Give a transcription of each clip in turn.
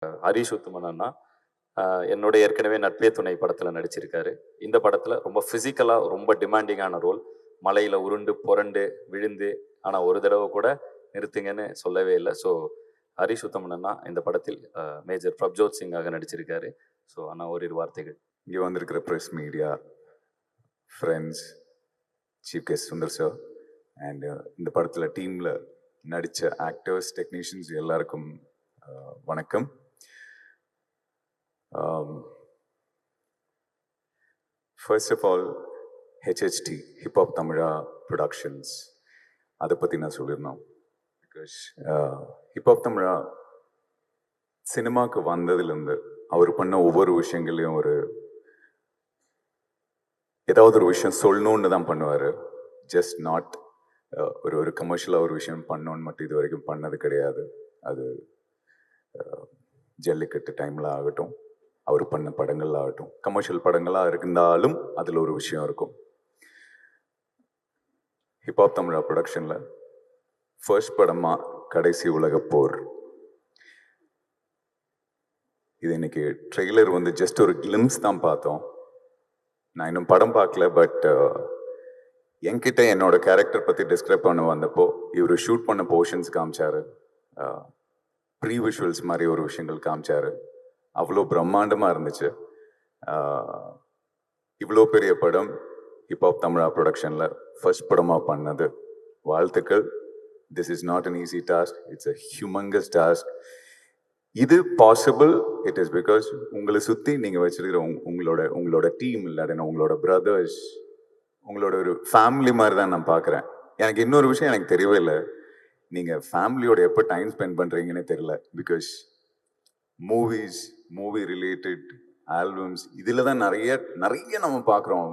ஹரிஷ் உத்தமன் அண்ணா என்னோட ஏற்கனவே நட்பே துணை படத்தில் நடிச்சிருக்காரு. இந்த படத்தில் ரொம்ப ஃபிசிக்கலாக ரொம்ப டிமாண்டிங்கான ரோல். மலையில் உருண்டு புரண்டு விழுந்து, ஆனால் ஒரு தடவை கூட நிறுத்துங்கன்னு சொல்லவே இல்லை. ஸோ ஹரிஷ் உத்தமன் அண்ணா இந்த படத்தில் மேஜர் பிரப்ஜோத் சிங்காக நடிச்சிருக்காரு. ஸோ அண்ணா ஓரிரு வார்த்தைகள். இங்கே வந்திருக்கிற press media friends, chief guest Sundar sir and இந்த படத்தில் டீமில் நடித்த ஆக்டர்ஸ், டெக்னீஷியன்ஸ் எல்லாருக்கும் வணக்கம். First of all HHD hip hop Tamizha productions, அதை பற்றி நான் சொல்லியிருந்தோம். பிகாஸ் ஹிப்ஹாப் தமிழா சினிமாவுக்கு வந்ததுலேருந்து அவர் பண்ண ஒவ்வொரு விஷயங்களையும் ஏதாவது ஒரு விஷயம் சொல்லணுன்னு தான் பண்ணுவார். ஜஸ்ட் நாட் ஒரு கமர்ஷியலாக ஒரு விஷயம் பண்ணணுன்னு மட்டும் இது வரைக்கும் பண்ணது கிடையாது. அது ஜல்லிக்கட்டு டைமில் ஆகட்டும், அவர் பண்ண படங்கள் ஆகட்டும், கமர்ஷியல் படங்களாக இருந்தாலும் அதில் ஒரு விஷயம் இருக்கும். ஹிப்ஹாப் தமிழா ப்ரொடக்ஷனில் ஃபர்ஸ்ட் படமாக கடைசி உலக போர். இது இன்னைக்கு ட்ரெய்லர் ஜஸ்ட் ஒரு கிளிம்ஸ் தான் பார்த்தோம். நான் இன்னும் படம் பார்க்கல. பட் என்கிட்ட என்னோட கேரக்டர் பற்றி டிஸ்கிரைப் பண்ண வந்தப்போ இவர் ஷூட் பண்ண போர்ஷன்ஸ் காமிச்சாரு, ப்ரீ விஷுவல்ஸ் மாதிரி ஒரு விஷயங்கள் காமிச்சாரு. அவ்வளோ பிரம்மாண்டமாக இருந்துச்சு. இவ்வளோ பெரிய படம் ஹிப்ஹாப் தமிழா ப்ரொடக்ஷனில் ஃபர்ஸ்ட் படமாக பண்ணது, வாழ்த்துக்கள். This is not an easy task, it's a humongous task. இது பாசிபிள், இட் இஸ் பிகாஸ் உங்களை சுற்றி நீங்கள் வச்சிருக்கிற உங்களோட டீம், இல்லாட்டினா உங்களோட பிரதர்ஸ், உங்களோட ஒரு ஃபேமிலி மாதிரி தான் நான் பார்க்குறேன். எனக்கு இன்னொரு விஷயம் எனக்கு தெரியவே இல்லை, நீங்கள் ஃபேமிலியோட எப்போ டைம் ஸ்பெண்ட் பண்ணுறீங்கன்னே தெரியல. பிகாஸ் மூவி ரிலேட்டட் ஆல்பம்ஸ் இதில் தான் நிறைய நம்ம பார்க்குறோம்.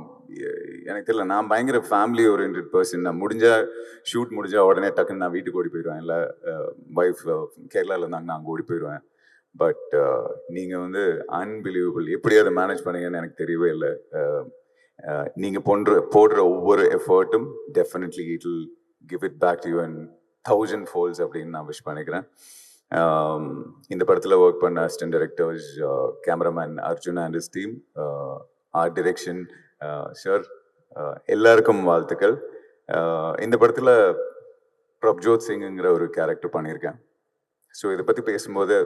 எனக்கு தெரியல, நான் பயங்கர ஃபேமிலி ஓரியன்ட் பர்சன். நான் ஷூட் முடிஞ்சா உடனே டக்குன்னு நான் வீட்டுக்கு ஓடி போயிடுவேன். இல்லை ஒய்ஃப் கேரளாவில் இருந்தாங்க, நான் அங்கே ஓடி போயிடுவேன். பட் நீங்கள் அன்பிலீவபிள், எப்படி அதை மேனேஜ் பண்ணீங்கன்னு எனக்கு தெரியவே இல்லை. நீங்கள் போடுற ஒவ்வொரு எஃபர்ட்டும் definitely it will give it back to you in 1000 folds அப்படின்னு நான் விஷ் பண்ணிக்கிறேன். இந்த படத்தில் ஒர்க் பண்ண assistant directors, cameraman Arjun and his team, art direction sir, எல்லாருக்கும் வாழ்த்துக்கள். இந்த படத்தில் பிரப்ஜோத் சிங்குங்கிற ஒரு கேரக்டர் பண்ணியிருக்கேன். ஸோ இதை பற்றி பேசும்போது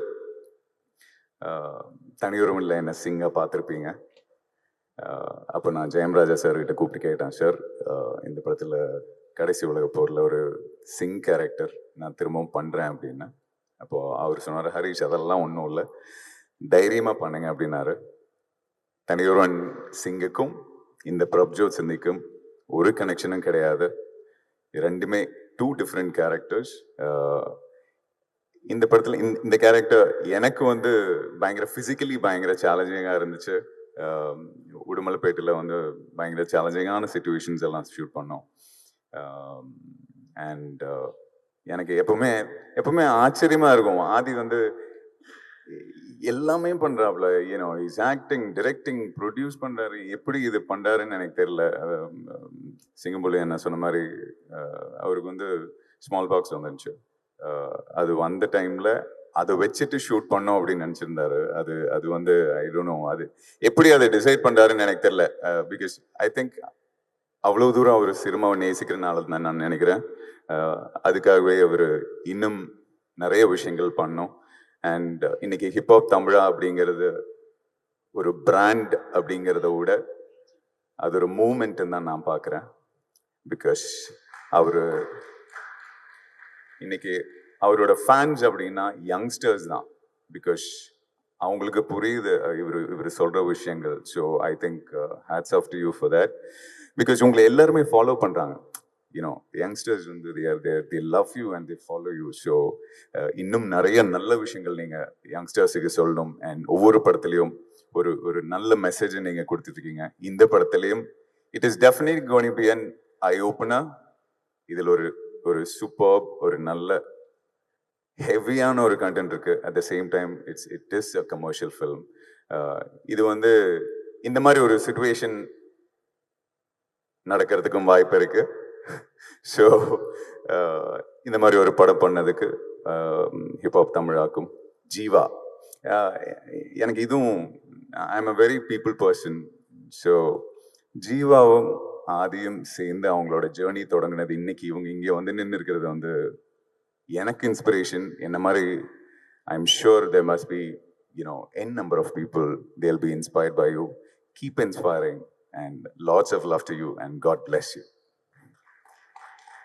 தனியுரம் இல்லை என்ன சிங்காக பார்த்துருப்பீங்க. அப்போ நான் ஜெயம்ராஜா சார்கிட்ட கூப்பிட்டு கேட்டேன், சார் இந்த படத்தில் கடைசி உலக போரில் ஒரு சிங் கேரக்டர் நான் திரும்பவும் பண்ணுறேன் அப்படின்னு. அப்போது அவர் சொன்னார், ஹரிஷ் அதெல்லாம் ஒன்றும் இல்லை, தைரியமாக பண்ணுங்க அப்படின்னாரு. தனியுரன் சிங்குக்கும் இந்த பிரப்ஜோத் சிந்திக்கும் ஒரு கனெக்ஷனும் கிடையாது. ரெண்டுமே 2 different கேரக்டர்ஸ். இந்த படத்தில் இந்த கேரக்டர் எனக்கு பயங்கர ஃபிசிக்கலி பயங்கர சேலஞ்சிங்காக இருந்துச்சு. உடுமலைப்பேட்டில் பயங்கர சேலஞ்சிங்கான சிச்சுவேஷன்ஸ் எல்லாம் ஷூட் பண்ணோம். அண்ட் எனக்கு எப்பவுமே ஆச்சரியமாக இருக்கும், ஆதி எல்லாமே பண்ணுறாப்புல, இஸ் ஆக்டிங், டிரெக்டிங், ப்ரொடியூஸ் பண்ணுறாரு, எப்படி இது பண்ணுறாருன்னு எனக்கு தெரியல. சிங்கம்புலி என்ன சொன்ன மாதிரி அவருக்கு ஸ்மால் பாக்ஸ் வந்துருந்துச்சு. அது வந்த டைமில் அதை வச்சுட்டு ஷூட் பண்ணோம் அப்படின்னு நினச்சிருந்தாரு. அது ஐ டோன்ட் நோ, அது எப்படி அதை டிசைட் பண்ணுறாருன்னு எனக்கு தெரியல. பிகாஸ் ஐ திங்க் அவ்வளோ தூரம் அவர் சினிமாவை நேசிக்கிறனால தான் நான் நினைக்கிறேன். அதுக்காகவே அவர் இன்னும் நிறைய விஷயங்கள் பண்ணோம். அண்ட் இன்னைக்கு ஹிப்ஹாப் தமிழா அப்படிங்கிறது ஒரு பிராண்ட் அப்படிங்கிறத விட அது ஒரு மூமெண்ட்டுன்னு தான் நான் பார்க்குறேன். பிகாஸ் இன்னைக்கு அவரோட ஃபேன்ஸ் அப்படின்னா யங்ஸ்டர்ஸ் தான். பிகாஸ் அவங்களுக்கு புரியுது இவர் சொல்கிற விஷயங்கள். So I think hats off to you for that. Because உங்களை எல்லாருமே ஃபாலோ பண்ணுறாங்க. Youngsters they love you and they follow you. So இன்னும் நிறைய நல்ல விஷயங்கள் நீங்கள் யங்ஸ்டர்ஸுக்கு சொல்லணும். அண்ட் ஒவ்வொரு படத்துலையும் ஒரு நல்ல மெசேஜை நீங்கள் கொடுத்துட்ருக்கீங்க. இந்த படத்துலையும் it is definitely going to be an eye opener. இதில் ஒரு சூப்பர், ஒரு நல்ல ஹெவியான ஒரு கண்டென்ட் இருக்கு. At the same time it is a commercial film. இது இந்த மாதிரி ஒரு சிச்சுவேஷன் நடக்கிறதுக்கும் வாய்ப்பு இருக்கு. ஸோ இந்த மாதிரி ஒரு படம் பண்ணதுக்கு ஹிப்ஹாப் தமிழாக்கும் ஜீவா எனக்கு இதுவும் I am a very people person. So ஜீவாவும் ஆதியும் சேர்ந்து அவங்களோட ஜேர்னி தொடங்கினது இன்னைக்கு இவங்க இங்கே வந்து நின்று இருக்கிறது வந்து எனக்கு இன்ஸ்பிரேஷன். என்ன மாதிரி I am sure there must be n number of people they'll be inspired by you. Keep inspiring and lots of love to you and God bless you.